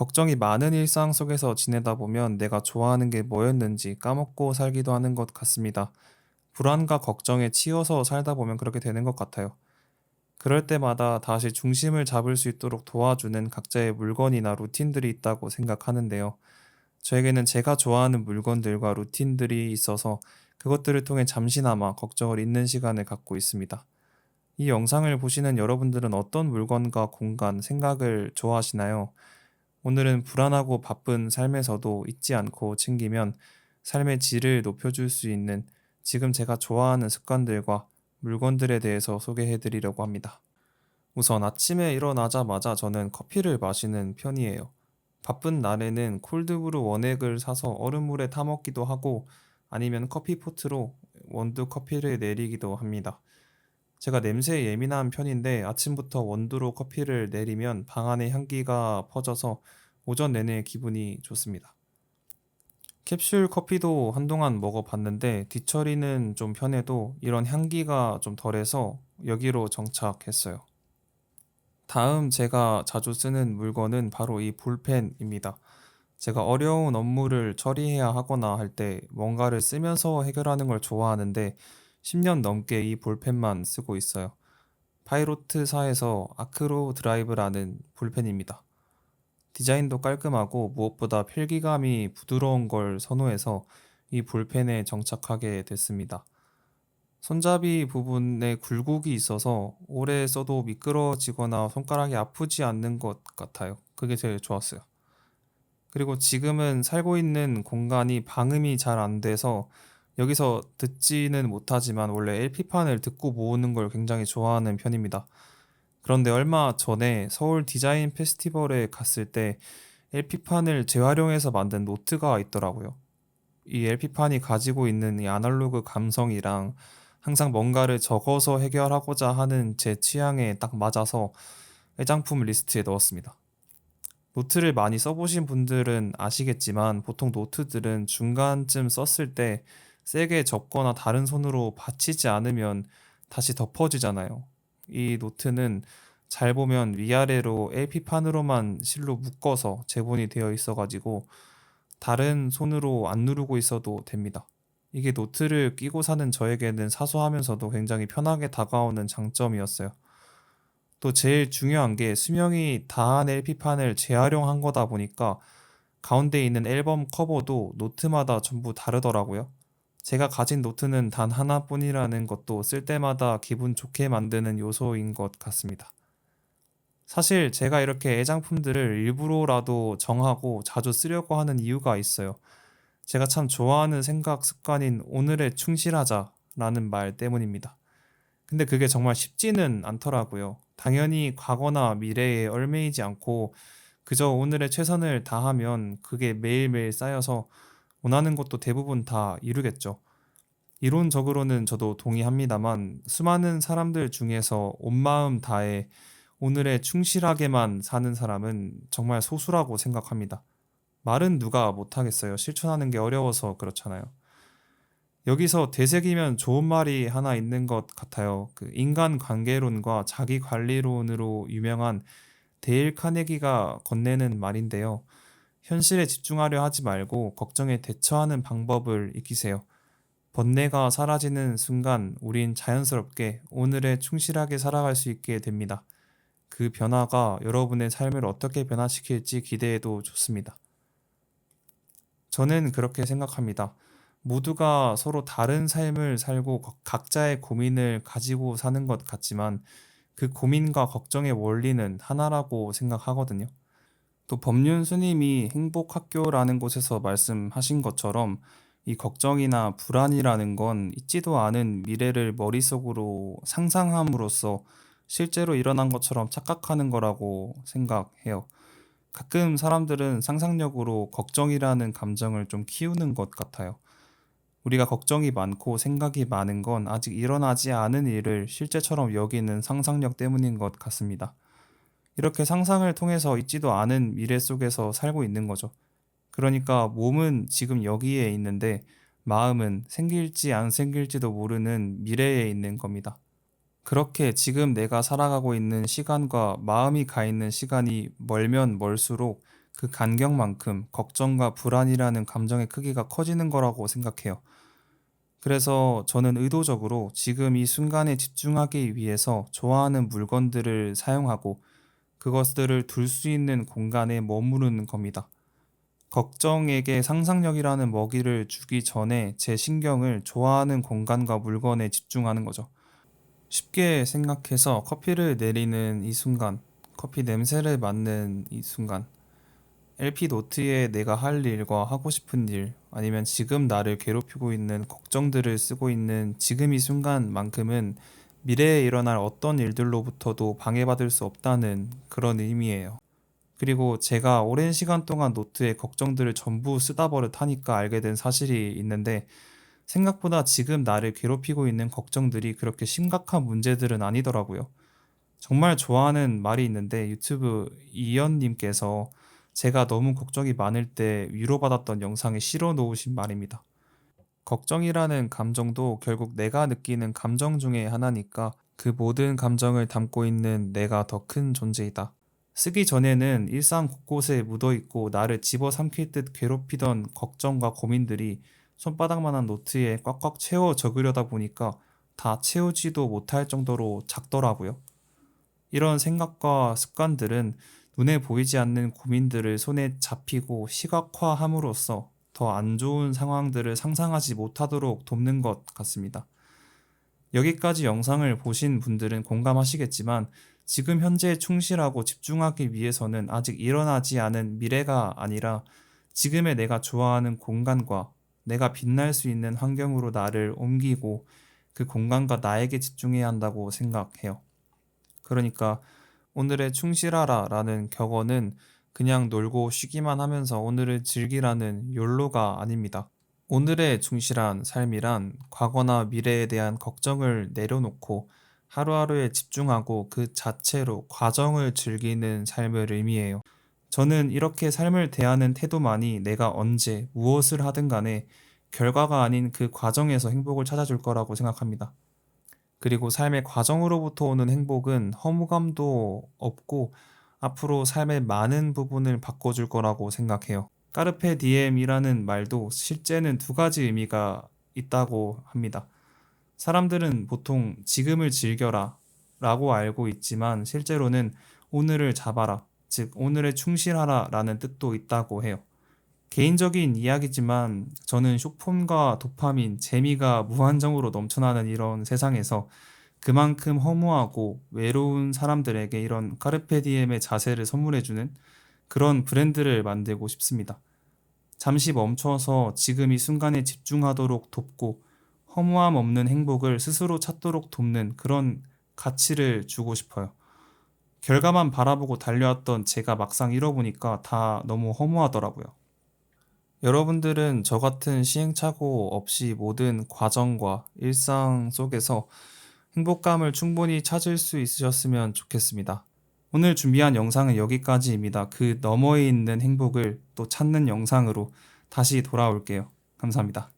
걱정이 많은 일상 속에서 지내다 보면 내가 좋아하는 게 뭐였는지 까먹고 살기도 하는 것 같습니다. 불안과 걱정에 치여서 살다 보면 그렇게 되는 것 같아요. 그럴 때마다 다시 중심을 잡을 수 있도록 도와주는 각자의 물건이나 루틴들이 있다고 생각하는데요. 저에게는 제가 좋아하는 물건들과 루틴들이 있어서 그것들을 통해 잠시나마 걱정을 잊는 시간을 갖고 있습니다. 이 영상을 보시는 여러분들은 어떤 물건과 공간, 생각을 좋아하시나요? 오늘은 불안하고 바쁜 삶에서도 잊지 않고 챙기면 삶의 질을 높여줄 수 있는 지금 제가 좋아하는 습관들과 물건들에 대해서 소개해 드리려고 합니다. 우선 아침에 일어나자마자 저는 커피를 마시는 편이에요. 바쁜 날에는 콜드브루 원액을 사서 얼음물에 타먹기도 하고 아니면 커피포트로 원두 커피를 내리기도 합니다. 제가 냄새에 예민한 편인데 아침부터 원두로 커피를 내리면 방 안에 향기가 퍼져서 오전 내내 기분이 좋습니다. 캡슐 커피도 한동안 먹어봤는데 뒤처리는 좀 편해도 이런 향기가 좀 덜해서 여기로 정착했어요. 다음 제가 자주 쓰는 물건은 바로 이 볼펜입니다. 제가 어려운 업무를 처리해야 하거나 할 때 뭔가를 쓰면서 해결하는 걸 좋아하는데 10년 넘게 이 볼펜만 쓰고 있어요. 파이로트사에서 아크로 드라이브라는 볼펜입니다. 디자인도 깔끔하고 무엇보다 필기감이 부드러운 걸 선호해서 이 볼펜에 정착하게 됐습니다. 손잡이 부분에 굴곡이 있어서 오래 써도 미끄러지거나 손가락이 아프지 않는 것 같아요. 그게 제일 좋았어요. 그리고 지금은 살고 있는 공간이 방음이 잘 안 돼서 여기서 듣지는 못하지만 원래 LP판을 듣고 모으는 걸 굉장히 좋아하는 편입니다. 그런데 얼마 전에 서울 디자인 페스티벌에 갔을 때 LP판을 재활용해서 만든 노트가 있더라고요. 이 LP판이 가지고 있는 이 아날로그 감성이랑 항상 뭔가를 적어서 해결하고자 하는 제 취향에 딱 맞아서 애장품 리스트에 넣었습니다. 노트를 많이 써보신 분들은 아시겠지만 보통 노트들은 중간쯤 썼을 때 세게 접거나 다른 손으로 받치지 않으면 다시 덮어지잖아요. 이 노트는 잘 보면 위아래로 LP판으로만 실로 묶어서 제본이 되어 있어가지고 다른 손으로 안 누르고 있어도 됩니다. 이게 노트를 끼고 사는 저에게는 사소하면서도 굉장히 편하게 다가오는 장점이었어요. 또 제일 중요한 게 수명이 다한 LP판을 재활용한 거다 보니까 가운데 있는 앨범 커버도 노트마다 전부 다르더라고요. 제가 가진 노트는 단 하나뿐이라는 것도 쓸 때마다 기분 좋게 만드는 요소인 것 같습니다. 사실 제가 이렇게 애장품들을 일부러라도 정하고 자주 쓰려고 하는 이유가 있어요. 제가 참 좋아하는 생각 습관인 오늘에 충실하자라는 말 때문입니다. 근데 그게 정말 쉽지는 않더라고요. 당연히 과거나 미래에 얽매이지 않고 그저 오늘의 최선을 다하면 그게 매일매일 쌓여서 원하는 것도 대부분 다 이루겠죠. 이론적으로는 저도 동의합니다만 수많은 사람들 중에서 온 마음 다해 오늘에 충실하게만 사는 사람은 정말 소수라고 생각합니다. 말은 누가 못하겠어요. 실천하는 게 어려워서 그렇잖아요. 여기서 되새기면 좋은 말이 하나 있는 것 같아요. 그 인간 관계론과 자기 관리론으로 유명한 데일 카네기가 건네는 말인데요. 현실에 집중하려 하지 말고 걱정에 대처하는 방법을 익히세요. 번뇌가 사라지는 순간 우린 자연스럽게 오늘에 충실하게 살아갈 수 있게 됩니다. 그 변화가 여러분의 삶을 어떻게 변화시킬지 기대해도 좋습니다. 저는 그렇게 생각합니다. 모두가 서로 다른 삶을 살고 각자의 고민을 가지고 사는 것 같지만 그 고민과 걱정의 원리는 하나라고 생각하거든요. 또 법륜 스님이 행복학교라는 곳에서 말씀하신 것처럼 이 걱정이나 불안이라는 건 있지도 않은 미래를 머릿속으로 상상함으로써 실제로 일어난 것처럼 착각하는 거라고 생각해요. 가끔 사람들은 상상력으로 걱정이라는 감정을 좀 키우는 것 같아요. 우리가 걱정이 많고 생각이 많은 건 아직 일어나지 않은 일을 실제처럼 여기는 상상력 때문인 것 같습니다. 이렇게 상상을 통해서 있지도 않은 미래 속에서 살고 있는 거죠. 그러니까 몸은 지금 여기에 있는데 마음은 생길지 안 생길지도 모르는 미래에 있는 겁니다. 그렇게 지금 내가 살아가고 있는 시간과 마음이 가 있는 시간이 멀면 멀수록 그 간격만큼 걱정과 불안이라는 감정의 크기가 커지는 거라고 생각해요. 그래서 저는 의도적으로 지금 이 순간에 집중하기 위해서 좋아하는 물건들을 사용하고 그것들을 둘 수 있는 공간에 머무르는 겁니다. 걱정에게 상상력이라는 먹이를 주기 전에 제 신경을 좋아하는 공간과 물건에 집중하는 거죠. 쉽게 생각해서 커피를 내리는 이 순간, 커피 냄새를 맡는 이 순간, LP 노트에 내가 할 일과 하고 싶은 일, 아니면 지금 나를 괴롭히고 있는 걱정들을 쓰고 있는 지금 이 순간만큼은 미래에 일어날 어떤 일들로부터도 방해받을 수 없다는 그런 의미예요. 그리고 제가 오랜 시간 동안 노트에 걱정들을 전부 쓰다 버릇하니까 알게 된 사실이 있는데, 생각보다 지금 나를 괴롭히고 있는 걱정들이 그렇게 심각한 문제들은 아니더라고요. 정말 좋아하는 말이 있는데 유튜브 이연님께서 제가 너무 걱정이 많을 때 위로받았던 영상에 실어 놓으신 말입니다. 걱정이라는 감정도 결국 내가 느끼는 감정 중에 하나니까 그 모든 감정을 담고 있는 내가 더 큰 존재이다. 쓰기 전에는 일상 곳곳에 묻어있고 나를 집어삼킬 듯 괴롭히던 걱정과 고민들이 손바닥만한 노트에 꽉꽉 채워 적으려다 보니까 다 채우지도 못할 정도로 작더라고요. 이런 생각과 습관들은 눈에 보이지 않는 고민들을 손에 잡히고 시각화함으로써 더 안 좋은 상황들을 상상하지 못하도록 돕는 것 같습니다. 여기까지 영상을 보신 분들은 공감하시겠지만 지금 현재에 충실하고 집중하기 위해서는 아직 일어나지 않은 미래가 아니라 지금의 내가 좋아하는 공간과 내가 빛날 수 있는 환경으로 나를 옮기고 그 공간과 나에게 집중해야 한다고 생각해요. 그러니까 오늘의 충실하라 라는 격언은 그냥 놀고 쉬기만 하면서 오늘을 즐기라는 욜로가 아닙니다. 오늘의 충실한 삶이란 과거나 미래에 대한 걱정을 내려놓고 하루하루에 집중하고 그 자체로 과정을 즐기는 삶을 의미해요. 저는 이렇게 삶을 대하는 태도만이 내가 언제 무엇을 하든 간에 결과가 아닌 그 과정에서 행복을 찾아줄 거라고 생각합니다. 그리고 삶의 과정으로부터 오는 행복은 허무감도 없고 앞으로 삶의 많은 부분을 바꿔줄 거라고 생각해요. 까르페 디엠이라는 말도 실제는 두 가지 의미가 있다고 합니다. 사람들은 보통 지금을 즐겨라 라고 알고 있지만 실제로는 오늘을 잡아라, 즉 오늘에 충실하라 라는 뜻도 있다고 해요. 개인적인 이야기지만 저는 쇼폼과 도파민, 재미가 무한정으로 넘쳐나는 이런 세상에서 그만큼 허무하고 외로운 사람들에게 이런 카르페디엠의 자세를 선물해주는 그런 브랜드를 만들고 싶습니다. 잠시 멈춰서 지금 이 순간에 집중하도록 돕고 허무함 없는 행복을 스스로 찾도록 돕는 그런 가치를 주고 싶어요. 결과만 바라보고 달려왔던 제가 막상 잃어보니까 다 너무 허무하더라고요. 여러분들은 저 같은 시행착오 없이 모든 과정과 일상 속에서 행복감을 충분히 찾을 수 있으셨으면 좋겠습니다. 오늘 준비한 영상은 여기까지입니다. 그 너머에 있는 행복을 또 찾는 영상으로 다시 돌아올게요. 감사합니다.